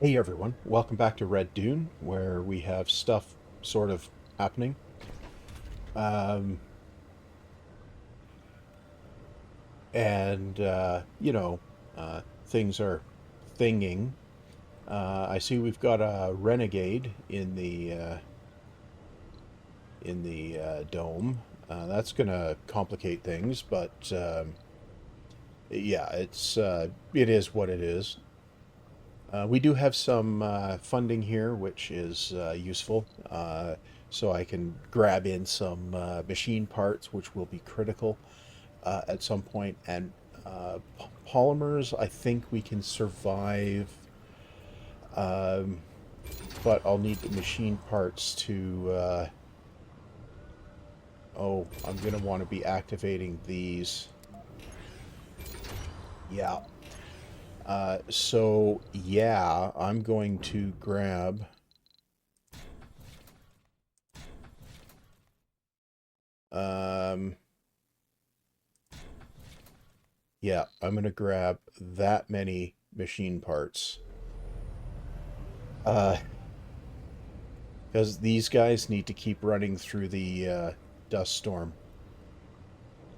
Hey everyone, welcome back to Red Dune, where we have stuff sort of happening. Um, and, things are thinging. I see we've got a renegade in the dome. That's going to complicate things, but yeah, it is what it is. We do have some funding here, which is useful. So I can grab in some machine parts, which will be critical at some point. And polymers, I think we can survive, um, but I'll need the machine parts to. Oh, I'm going to want to be activating these. Yeah. So, yeah, I'm going to grab. Um, Yeah, I'm gonna grab that many machine parts. Uh, because these guys need to keep running through the dust storm.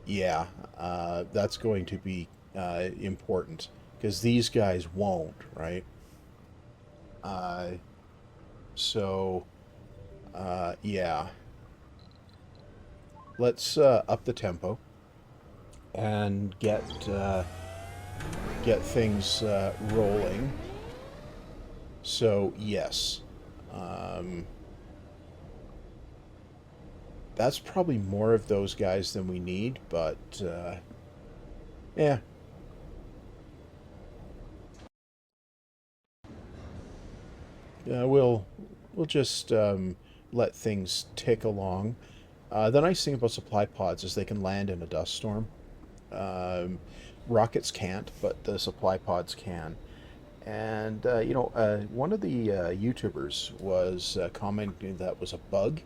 Yeah, that's going to be important because these guys won't, right? Uh, so, yeah, let's up the tempo and get things rolling. So, yes. Um, That's probably more of those guys than we need, but yeah, we'll just let things tick along. The nice thing about supply pods is they can land in a dust storm. Um, Rockets can't, but the supply pods can. And one of the YouTubers was commenting that was a bug,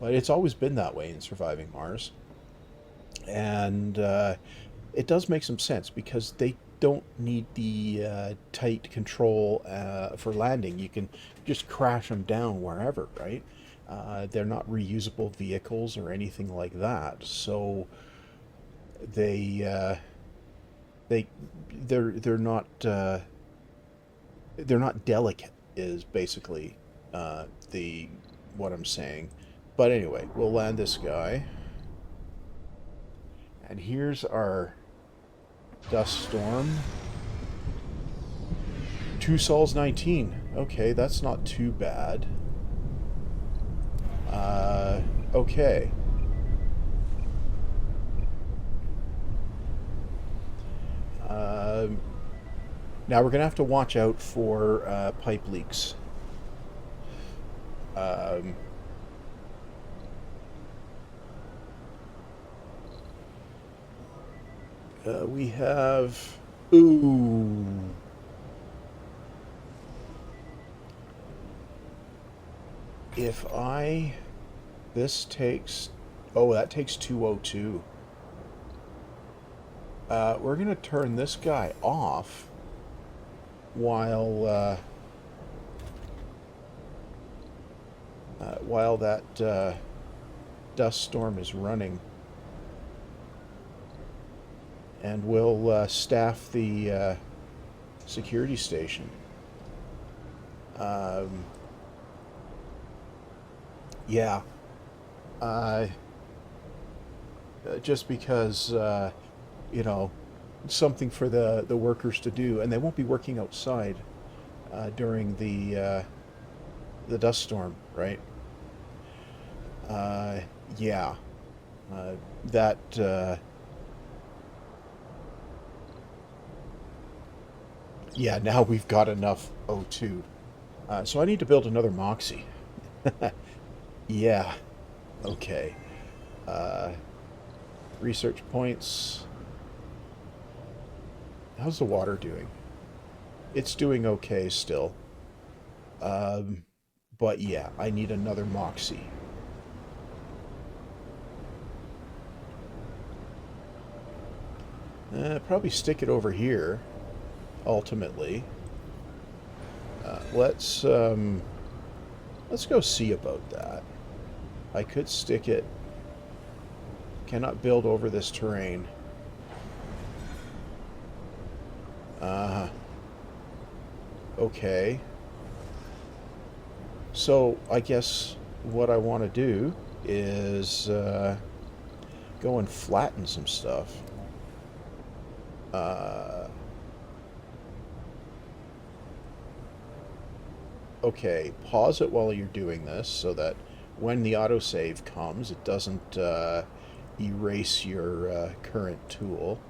but it's always been that way in surviving Mars. And it does make some sense because they don't need the tight control for landing. You can just crash them down wherever, right? They're not reusable vehicles or anything like that, so they uh, they they're they're not delicate. Is basically the what I'm saying. But anyway, we'll land this guy, and here's our dust storm. Two Sols 19. Okay, that's not too bad. Uh, okay. Um, Now we're gonna have to watch out for pipe leaks. Um, we have. Ooh. If I. This takes. Oh, that takes 202. We're gonna turn this guy off while while that dust storm is running, and we'll staff the security station. Um, yeah, uh, just because you know something for the workers to do, and they won't be working outside during the dust storm, right? Uh, yeah, that yeah. Now we've got enough O2, so I need to build another Moxie. Yeah. Okay. Uh, Research points. How's the water doing? It's doing okay still. Um, but yeah, I need another Moxie. Probably stick it over here, ultimately. Let's go see about that. I could stick it. Cannot build over this terrain. Uh, okay. So I guess what I want to do is go and flatten some stuff. Uh, okay, pause it while you're doing this so that when the autosave comes, it doesn't erase your current tool.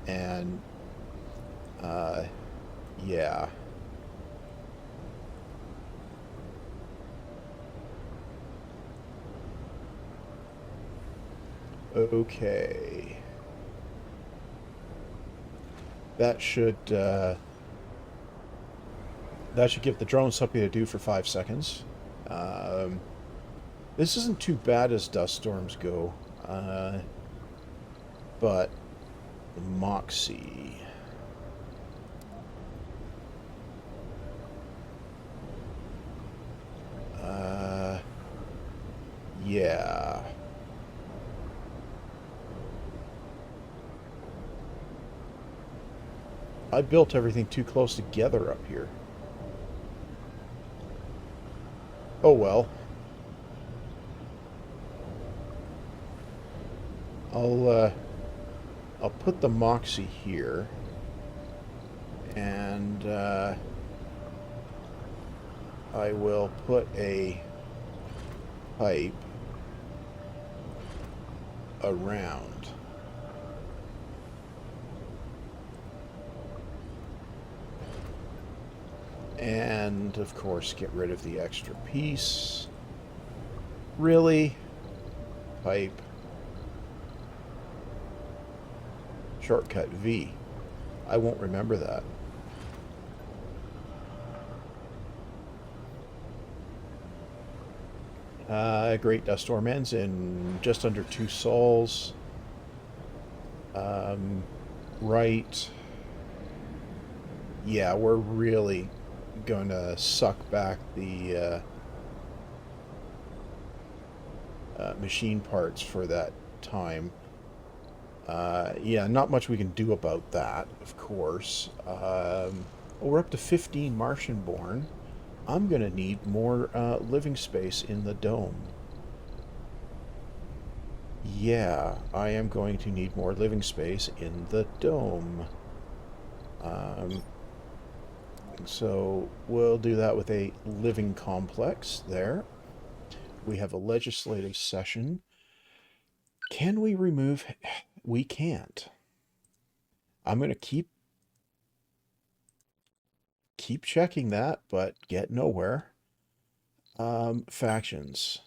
And uh, yeah, okay. That should uh, that should give the drone something to do for 5 seconds. Um, this isn't too bad as dust storms go, but Moxie. Uh, yeah. I built everything too close together up here. Oh well. I'll uh, I'll put the Moxie here, and I will put a pipe around. And of course, get rid of the extra piece. Really? Pipe. Shortcut V. I won't remember that. Great Dust Storm ends in just under 2 sols. Um, right. Yeah, we're really going to suck back the machine parts for that time. Yeah, not much we can do about that, of course. We're up to 15 Martian-born. I'm going to need more living space in the dome. Yeah, I am going to need more living space in the dome. Um, so we'll do that with a living complex there. We have a legislative session. Can we remove... We can't. I'm going to keep checking that, but get nowhere. Factions.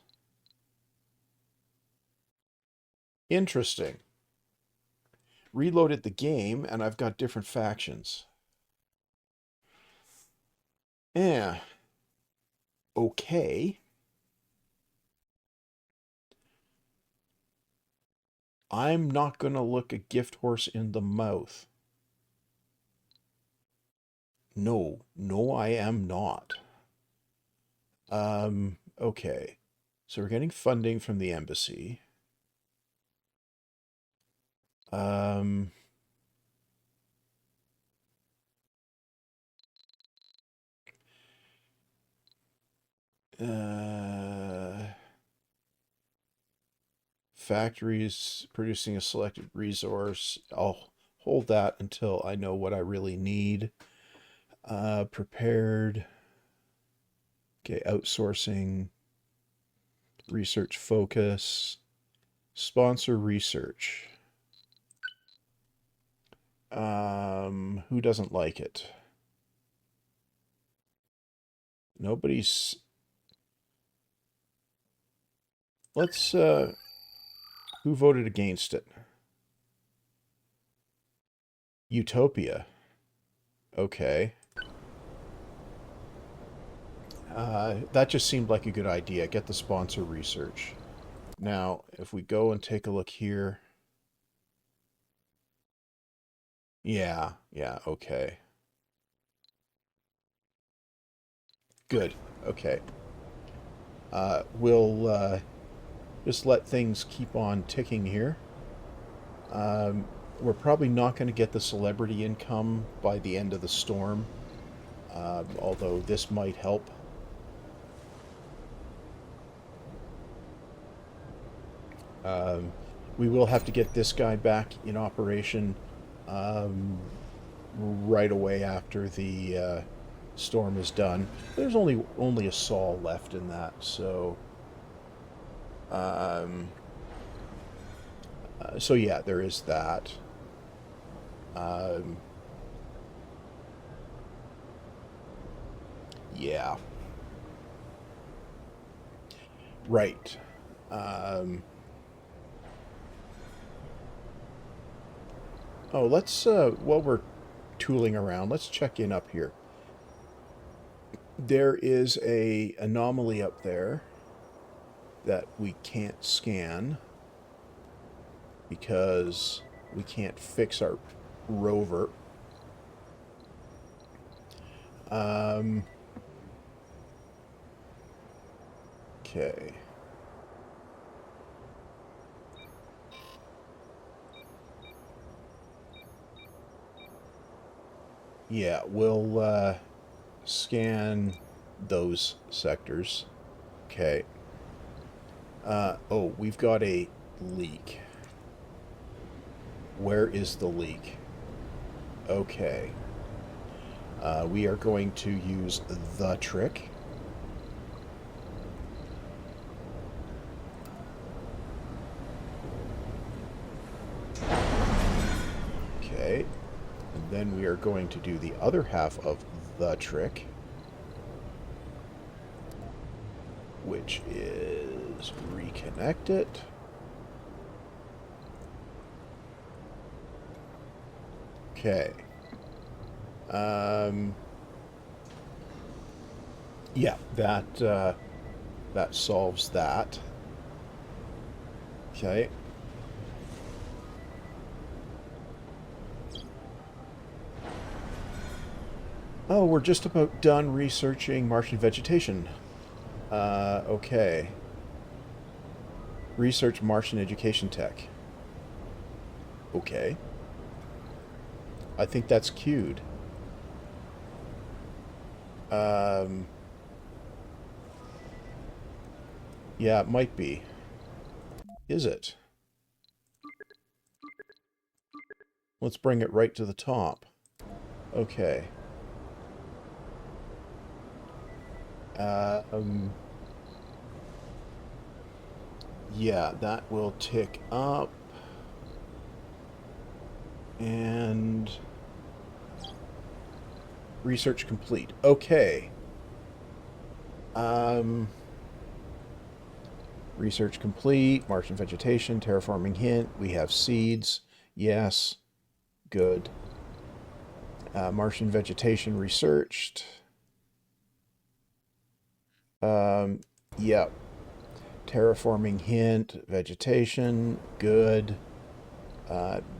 Interesting. Reloaded the game, and I've got different factions. Yeah. Okay. I'm not going to look a gift horse in the mouth. No. No, I am not. Okay. So we're getting funding from the embassy. Um, uh, Factories producing a selected resource. I'll hold that until I know what I really need. Prepared. Okay, outsourcing, research focus, sponsor research. Who doesn't like it? Nobody's. Let's. Who voted against it? Utopia. Okay. That just seemed like a good idea. Get the sponsor research. Now, if we go and take a look here. Yeah, okay. Good. Okay. We'll just let things keep on ticking here. Um, we're probably not going to get the celebrity income by the end of the storm, although this might help. Um, we will have to get this guy back in operation um, right away after the storm is done. There's only a saw left in that, so um, so yeah, there is that. Um, yeah, right. Um, oh, let's while we're tooling around, let's check in up here. There is a anomaly up there that we can't scan because we can't fix our rover. Um, okay. Yeah, we'll scan those sectors. Okay. Oh, we've got a leak. Where is the leak? Okay. We are going to use the trick. Okay. And then we are going to do the other half of the trick, which is reconnect it. Okay. Um, yeah, that solves that. Okay. Oh, we're just about done researching Martian vegetation. Okay. Research Martian education tech. Okay. I think that's queued. Um, yeah, it might be. Is it? Let's bring it right to the top. Okay. Um, yeah, that will tick up. And research complete. Okay. Um, research complete. Martian vegetation, terraforming hint. We have seeds. Yes. Good. Martian vegetation researched. Yep. Terraforming hint. Vegetation. Good.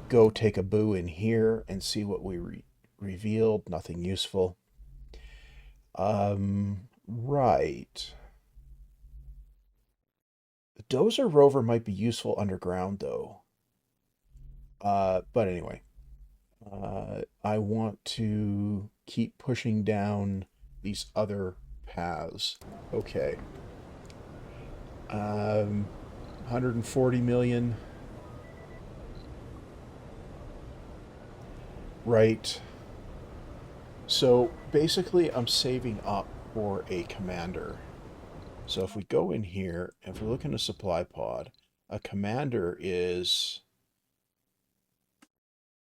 Go take a boo in here and see what we revealed. Nothing useful. Right. The Dozer rover might be useful underground, though. But anyway, I want to keep pushing down these other paths. Okay. 140 million. Right. So basically, I'm saving up for a commander. So if we go in here, if we look in a supply pod, a commander is,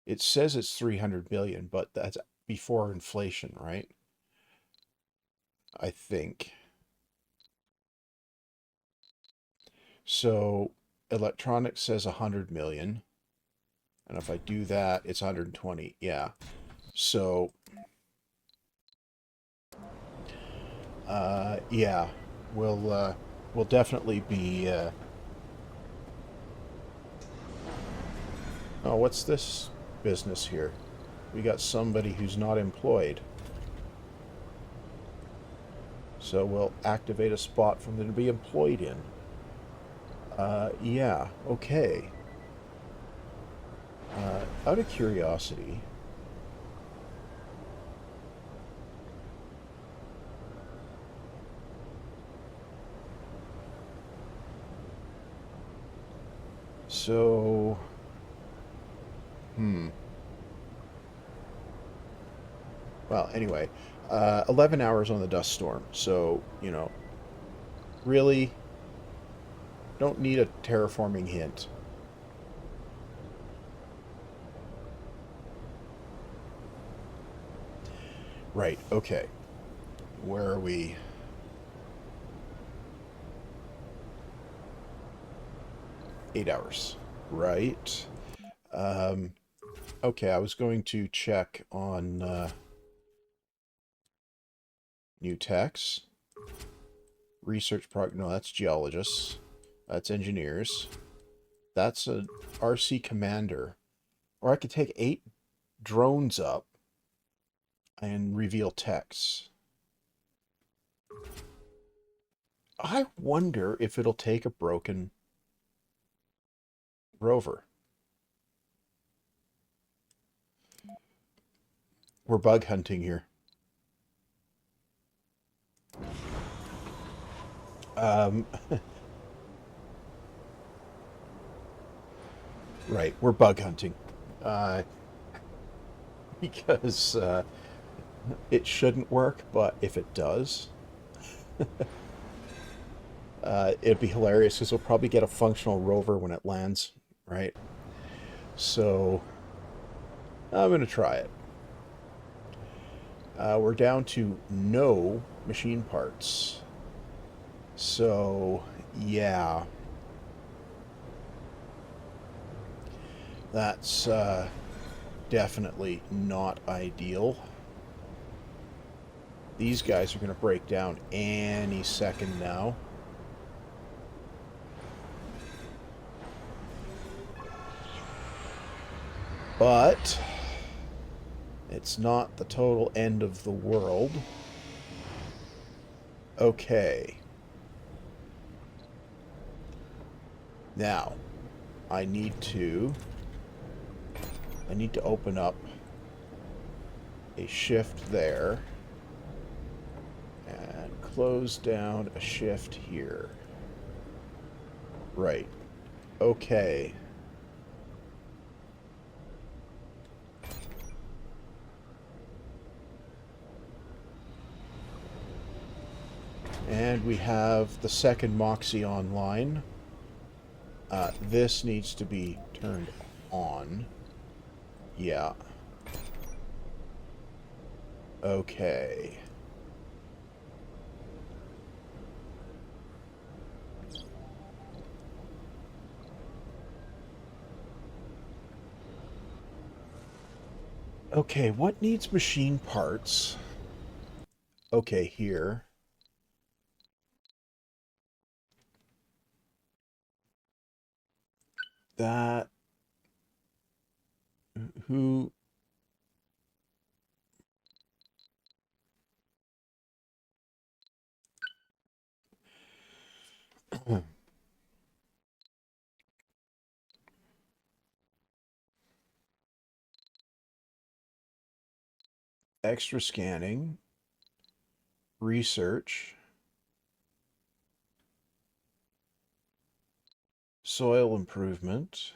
it says it's 300 million, but that's before inflation, right? I think. So electronics says 100 million. And if I do that, it's 120. Yeah. So, yeah, we'll definitely be. Oh, what's this business here? We got somebody who's not employed. So we'll activate a spot for them to be employed in. Yeah, okay. Out of curiosity, so, hmm. Well, anyway, 11 hours on the dust storm. So, really don't need a terraforming hint. Right, okay. Where are we? 8 hours. Right. Um, okay, I was going to check on new techs. Research prog. No, that's geologists. That's engineers. That's a RC commander. Or I could take 8 drones up and reveal techs. I wonder if it'll take a broken rover. We're bug hunting here. Um, right, we're bug hunting. Uh, because it shouldn't work, but if it does, it'd be hilarious because we'll probably get a functional rover when it lands, right? So I'm going to try it. We're down to no machine parts. So, yeah. That's definitely not ideal. These guys are going to break down any second now. But it's not the total end of the world. Okay. Now, I need to open up a shift there and close down a shift here. Right. Okay. And we have the second Moxie online. This needs to be turned on. Yeah. Okay. Okay, what needs machine parts? Okay, here. That... Who... Extra scanning. Research. Soil improvement.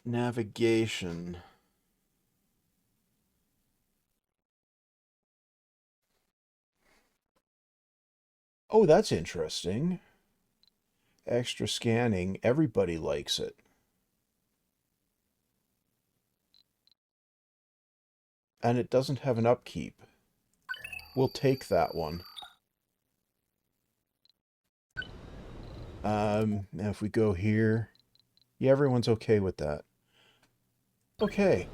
Navigation. Oh, that's interesting. Extra scanning. Everybody likes it. And it doesn't have an upkeep. We'll take that one. Now if we go here... Yeah, everyone's okay with that. Okay.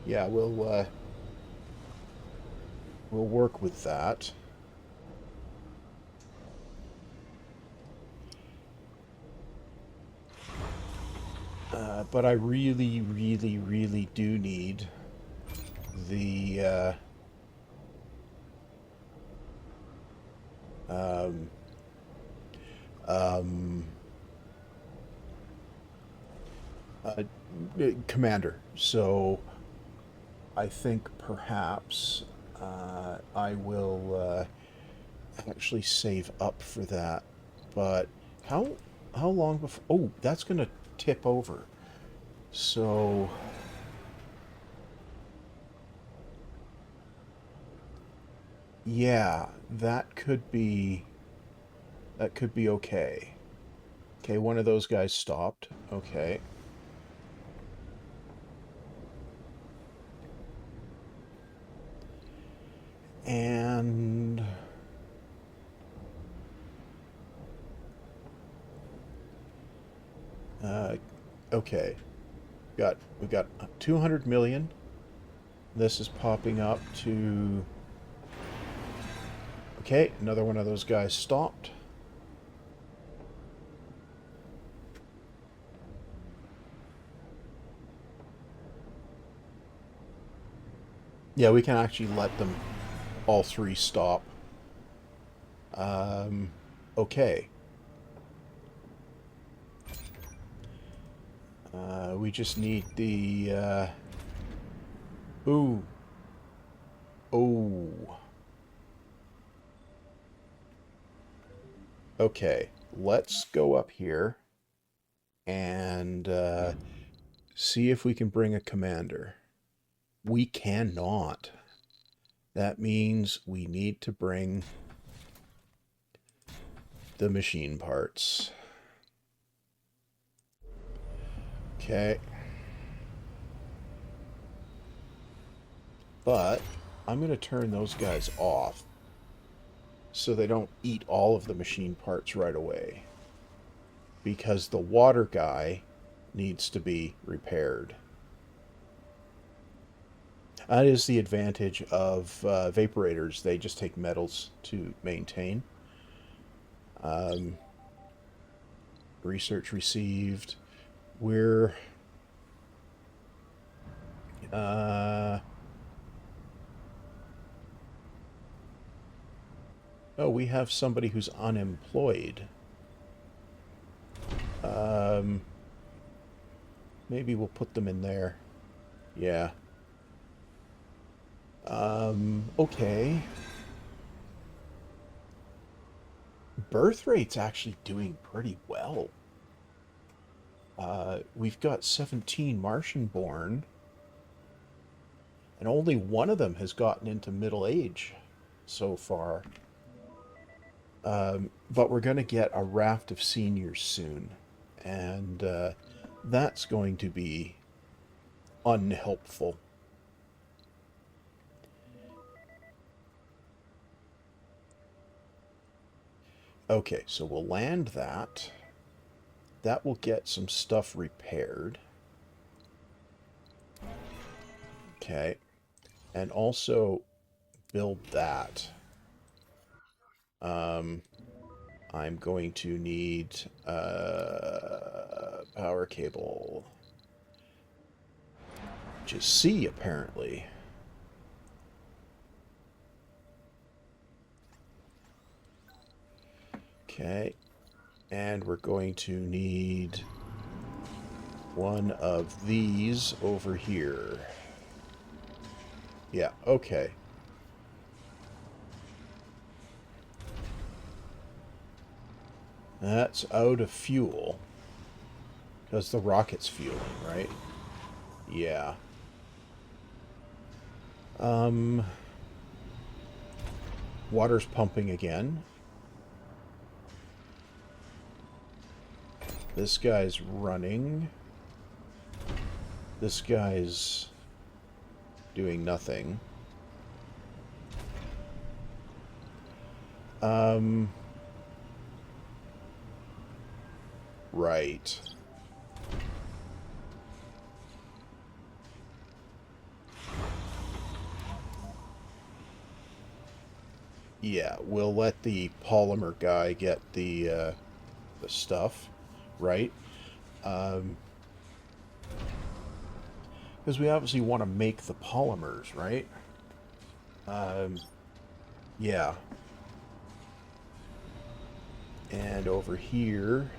Yeah, we'll work with that. But I really, really, really do need the um, um, uh, commander. So I think perhaps I will actually save up for that. But how how long before? Oh, that's gonna tip over. So yeah, that could be okay. Okay, one of those guys stopped. Okay. And uh, okay, we got 200 million. This is popping up to okay. Another one of those guys stopped. Yeah, we can actually let them all three stop. Um, okay. We just need the ooh, oh. Okay, let's go up here and see if we can bring a commander. We cannot. That means we need to bring the machine parts. Okay. But I'm going to turn those guys off so they don't eat all of the machine parts right away. Because the water guy needs to be repaired. That is the advantage of vaporators. They just take metals to maintain. Um, research received. We're uh, oh, we have somebody who's unemployed. Um, maybe we'll put them in there. Yeah. Okay. Birth rate's actually doing pretty well. We've got 17 Martian born, and only one of them has gotten into middle age so far. But we're going to get a raft of seniors soon, and that's going to be unhelpful. Okay, so we'll land that. That will get some stuff repaired. Okay, and also build that. Um, I'm going to need power cable, which is C apparently. Okay, and we're going to need one of these over here. Yeah, okay. That's out of fuel. Because the rocket's fueling, right? Yeah. Um, water's pumping again. This guy's running. This guy's doing nothing. Um, right. Yeah, we'll let the polymer guy get the stuff, right? Um, Because we obviously want to make the polymers, right? Um, yeah. And over here,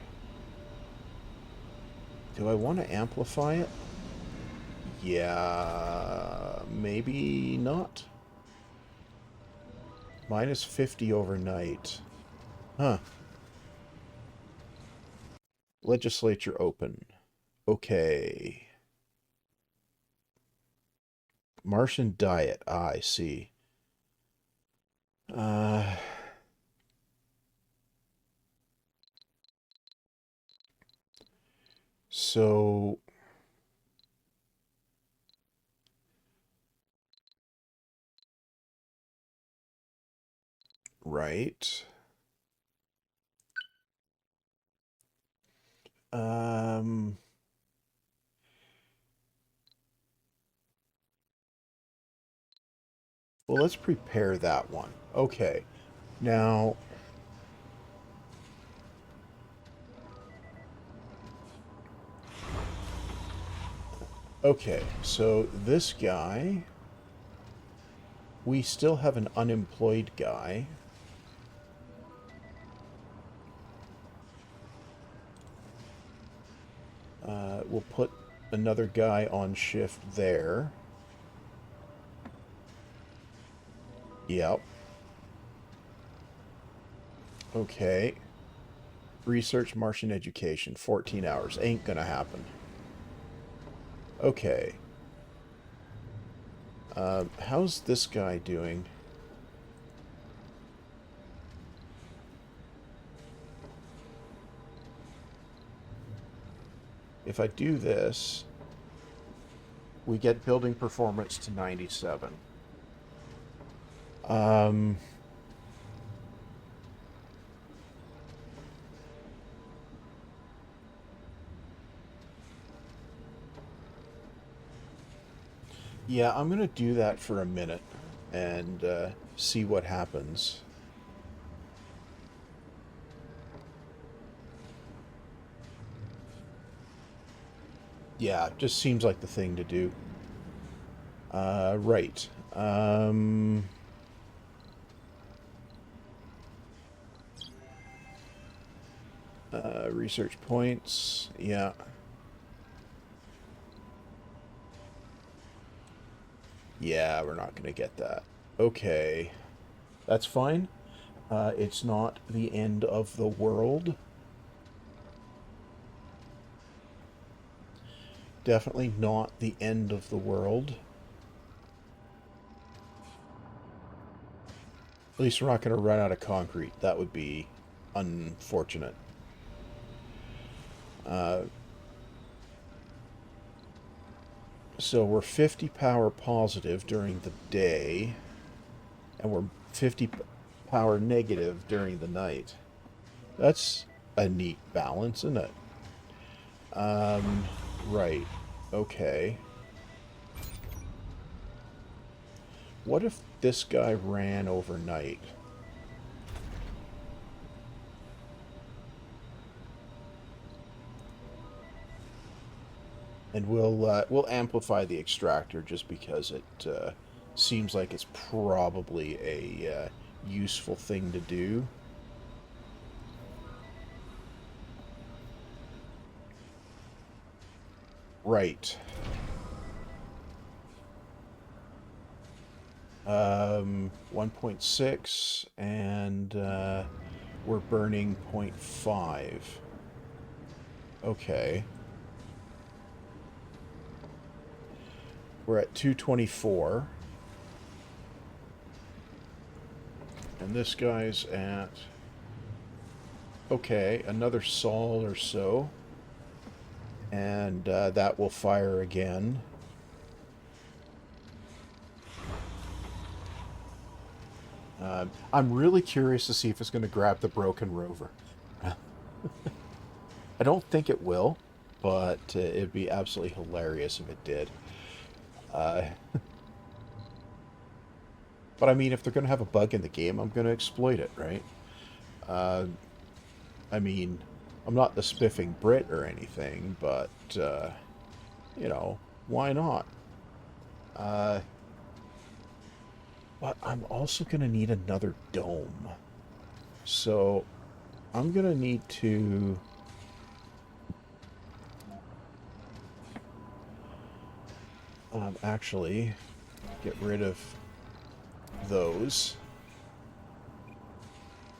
do I want to amplify it? Yeah, maybe not. Minus 50 overnight. Huh. Legislature open. Okay. Martian diet. Ah, I see. Uh, so, right. Um, well, let's prepare that one. Okay. Now, okay, so this guy, we still have an unemployed guy. We'll put another guy on shift there. Yep. Okay. Research Martian education, 14 hours. Ain't gonna happen. Okay. How's this guy doing? If I do this, we get building performance to 97. Um, yeah, I'm going to do that for a minute and see what happens. Yeah, just seems like the thing to do. Right. Research points. Yeah. Yeah, we're not going to get that. Okay. That's fine. It's not the end of the world. Definitely not the end of the world. At least we're not going to run out of concrete. That would be unfortunate. Uh, so we're 50 power positive during the day, and we're 50 power negative during the night. That's a neat balance, isn't it? Um, right. Okay. What if this guy ran overnight? And we'll amplify the extractor just because it seems like it's probably a useful thing to do. Right. 1.6 and we're burning 0.5. Okay. We're at 224. And this guy's at... Okay, another sol or so. And that will fire again. I'm really curious to see if it's going to grab the broken rover. I don't think it will, but it'd be absolutely hilarious if it did. Uh, but I mean, if they're going to have a bug in the game, I'm going to exploit it, right? Uh, I mean, I'm not the spiffing Brit or anything, but, you know, why not? Uh, but I'm also going to need another dome. So I'm going to need to actually get rid of those.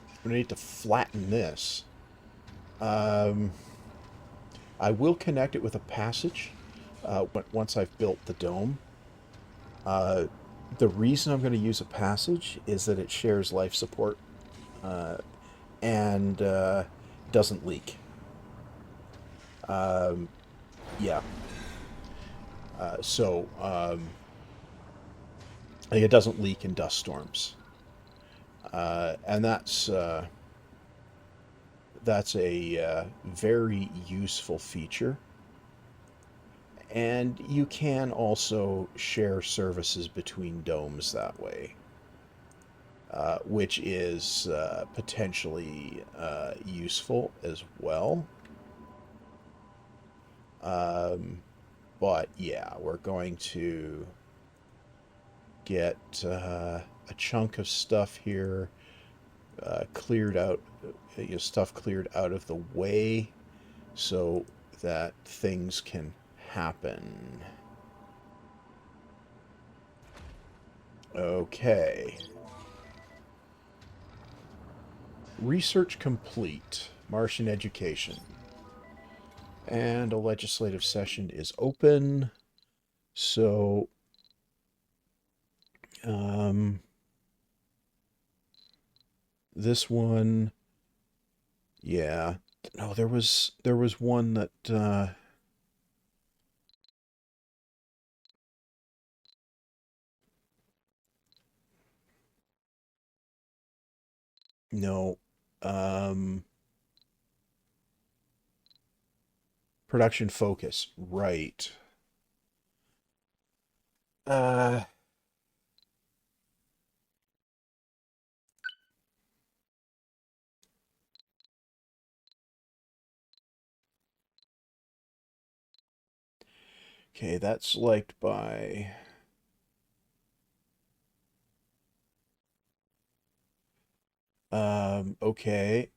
I'm going to need to flatten this. Um, I will connect it with a passage once I've built the dome. Uh, the reason I'm going to use a passage is that it shares life support uh, and doesn't leak. Um, yeah. Like it doesn't leak in dust storms, and that's a very useful feature. And you can also share services between domes that way, which is potentially useful as well. Um, but yeah, we're going to get a chunk of stuff here cleared out, stuff cleared out of the way so that things can happen. Okay. Research complete. Martian education. And a legislative session is open. So, um, this one, yeah. No, there was one that no, um, production focus, right. Uh, okay, that's liked by okay.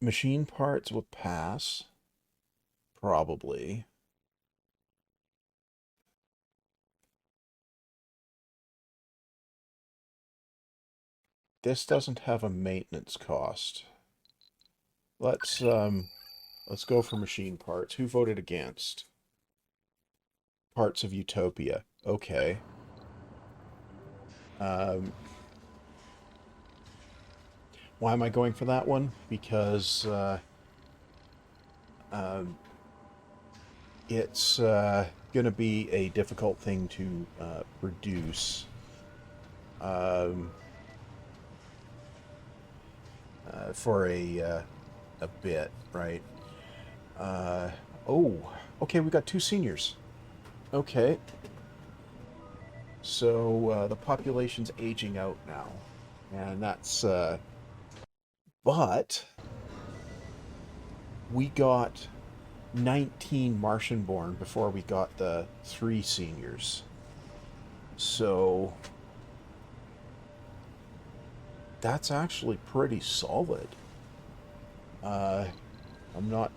Machine parts will pass, probably. This doesn't have a maintenance cost. Let's um let's go for machine parts. Who voted against? Parts of Utopia. Okay. Um why am I going for that one? Because um it's going to be a difficult thing to produce um, for a bit, right? Uh, oh, okay, we got two seniors. Okay, so the population's aging out now, and that's. But we got 19 Martian born before we got the three seniors. So that's actually pretty solid. Uh, I'm not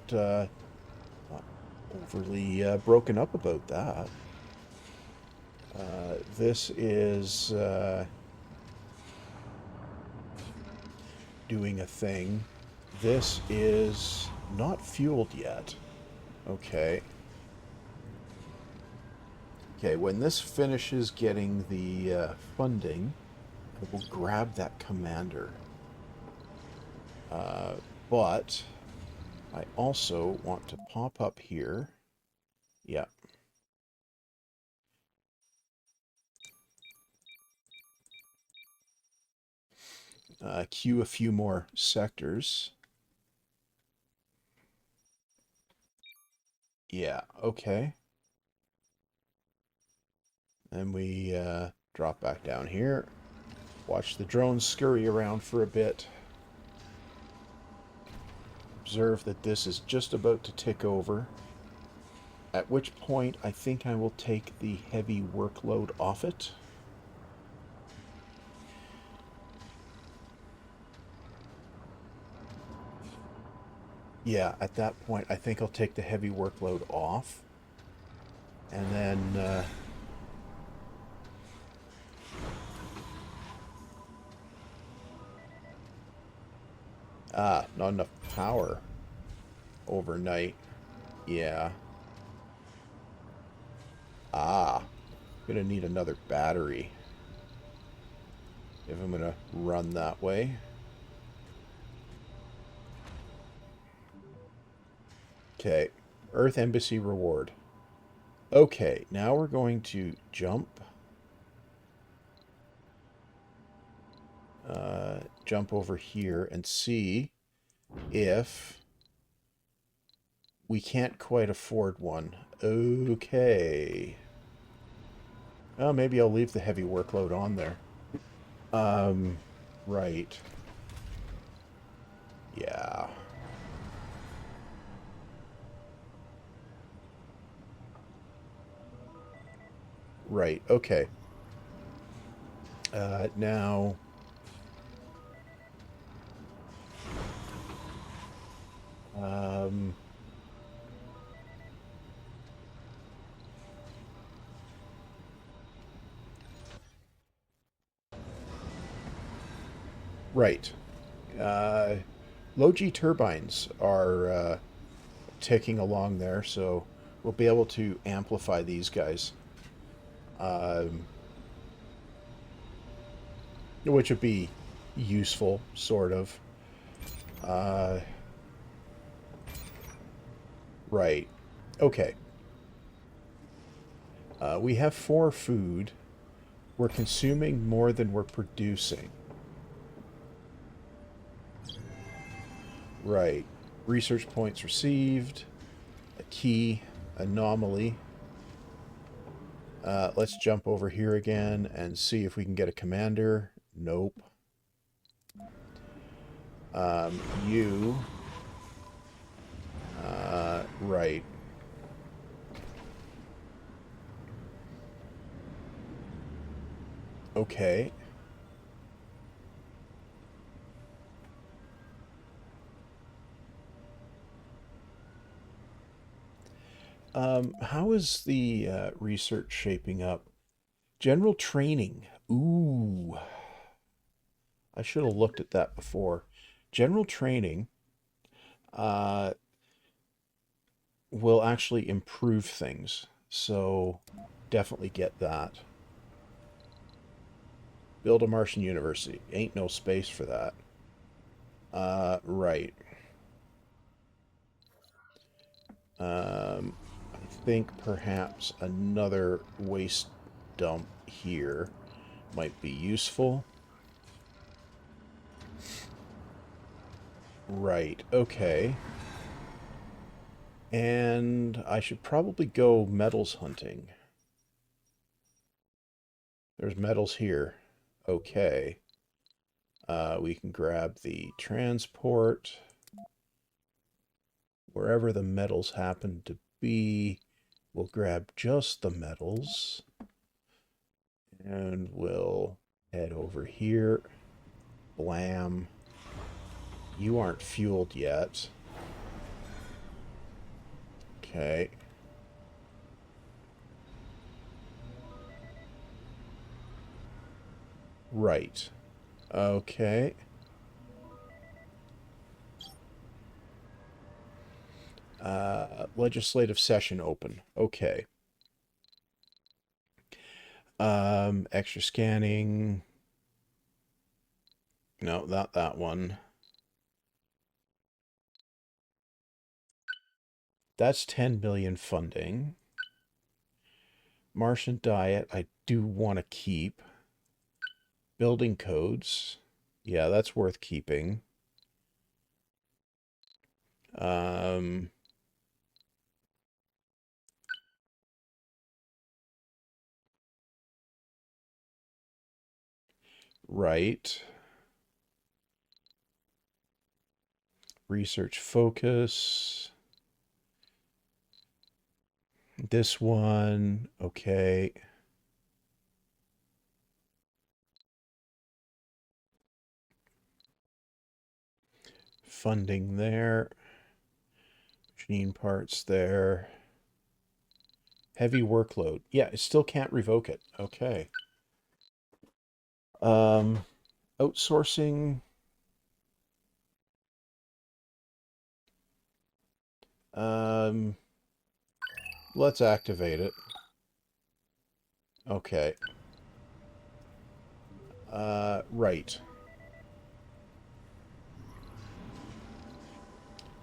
overly broken up about that. This is doing a thing. This is not fueled yet. Okay. Okay, when this finishes getting the funding, I will grab that commander. Uh, but I also want to pop up here. Yeah. Queue a few more sectors. Yeah, okay. Then we drop back down here. Watch the drones scurry around for a bit. Observe that this is just about to tick over. At which point I think I will take the heavy workload off it. Yeah, at that point I think I'll take the heavy workload off. And then not enough power overnight. Yeah. Ah, gonna need another battery if I'm gonna run that way. Okay, Earth Embassy reward. Okay, now we're going to jump over here and see if we can't quite afford one. Okay. Oh, maybe I'll leave the heavy workload on there. Right. Yeah. Right. Okay. Now, um, right. Uh, Low G turbines are ticking along there, so we'll be able to amplify these guys, um, which would be useful, sort of. Uh, right. Okay. We have 4 food. We're consuming more than we're producing. Right. Research points received. A key anomaly. Let's jump over here again and see if we can get a commander. Nope. You. Right. Okay. How is the research shaping up? General training. Ooh, I should have looked at that before. General training uh, will actually improve things. So definitely get that. Build a Martian university. Ain't no space for that. Right. I think perhaps another waste dump here might be useful. Right, okay. And I should probably go metals hunting. There's metals here. Okay. We can grab the transport. Wherever the metals happen to be, we'll grab just the metals. And we'll head over here. Blam. You aren't fueled yet. Okay. Right. Okay. Legislative session open. Okay. Extra scanning. No, not that one. That's 10 million funding. Martian diet, I do want to keep. Building codes. Yeah, that's worth keeping. Um, right. Research focus. This one, okay. Funding there. Machine parts there. Heavy workload. Yeah, it still can't revoke it. Okay. Um, outsourcing. Um, let's activate it. Okay. Right.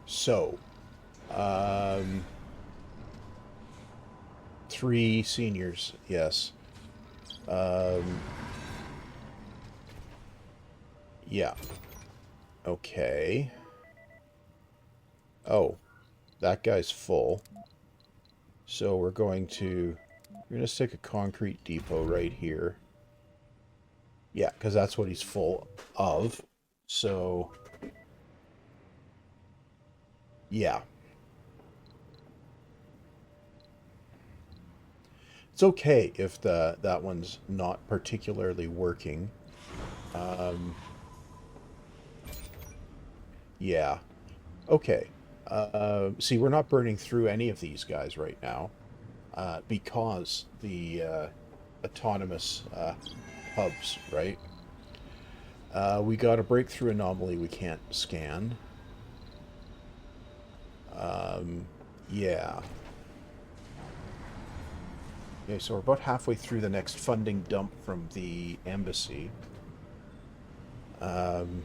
So, um, three seniors. Yes. Um, yeah. Okay. Oh, that guy's full. So we're gonna stick a concrete depot right here. Yeah, because that's what he's full of. So, yeah. It's okay if that one's not particularly working. Um, yeah. Okay. See, we're not burning through any of these guys right now because the autonomous hubs, right? We got a breakthrough anomaly we can't scan. Um, yeah. Okay, so we're about halfway through the next funding dump from the embassy. Um,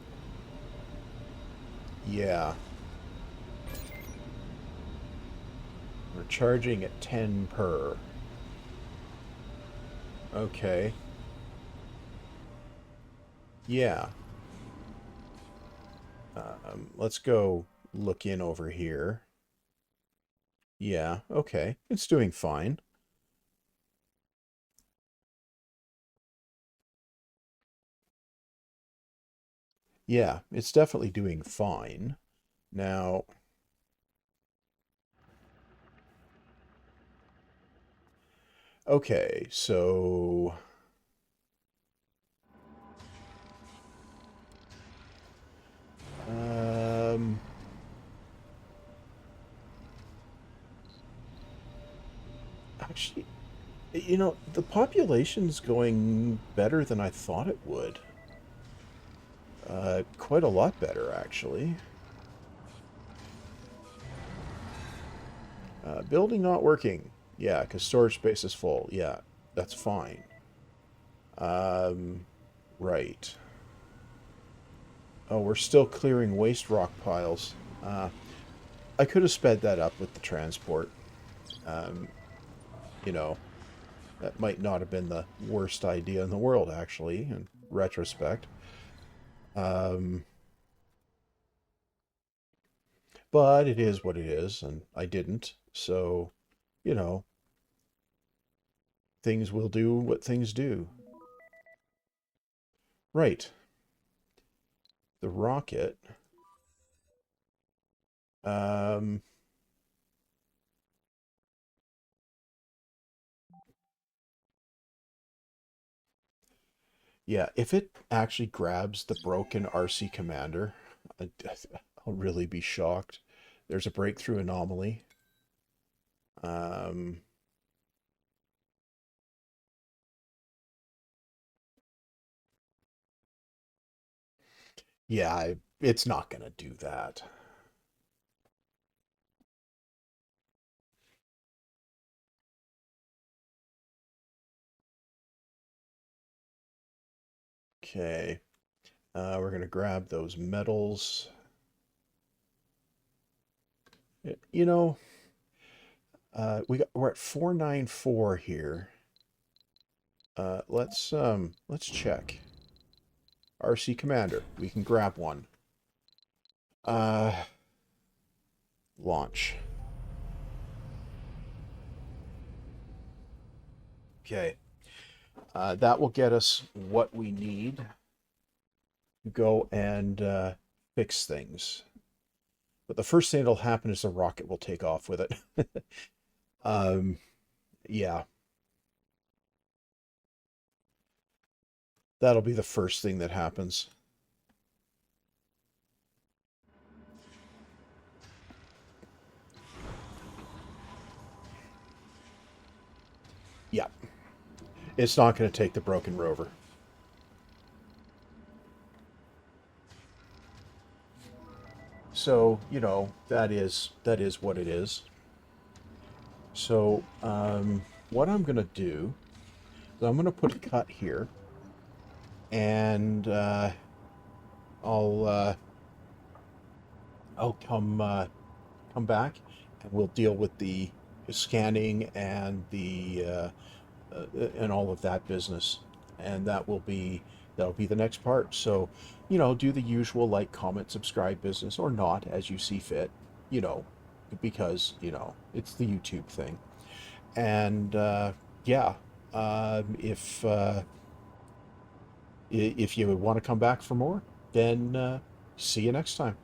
yeah. We're charging at 10 per. Okay. Yeah. Let's go look in over here. Yeah, okay. It's doing fine. Yeah, it's definitely doing fine. Now, okay, so um actually, the population's going better than I thought it would. Quite a lot better actually. Building not working. Yeah, because storage space is full. Yeah, that's fine. Um, right. Oh, we're still clearing waste rock piles. I could have sped that up with the transport. Um, you know, that might not have been the worst idea in the world, actually, in retrospect. Um, but it is what it is, and I didn't. So, you know, things will do what things do. Right. The rocket. Um, yeah, if it actually grabs the broken RC commander, I, I'll really be shocked. There's a breakthrough anomaly. Um, yeah, it's not going to do that. Okay. We're going to grab those metals. You know, we're at 494 here. Let's check. RC Commander. We can grab one. Uh Launch. Okay. That will get us what we need to go and fix things. But the first thing that'll happen is the rocket will take off with it. Um, yeah, that'll be the first thing that happens. Yeah, it's not going to take the broken rover. So, that is what it is. So, what I'm going to do is I'm going to put a cut here, and I'll I'll come back, and we'll deal with the scanning and the and all of that business, and that'll be the next part. So, do the usual like, comment, subscribe business, or not, as you see fit. You know, because it's the YouTube thing, and yeah, if you want to come back for more, then see you next time.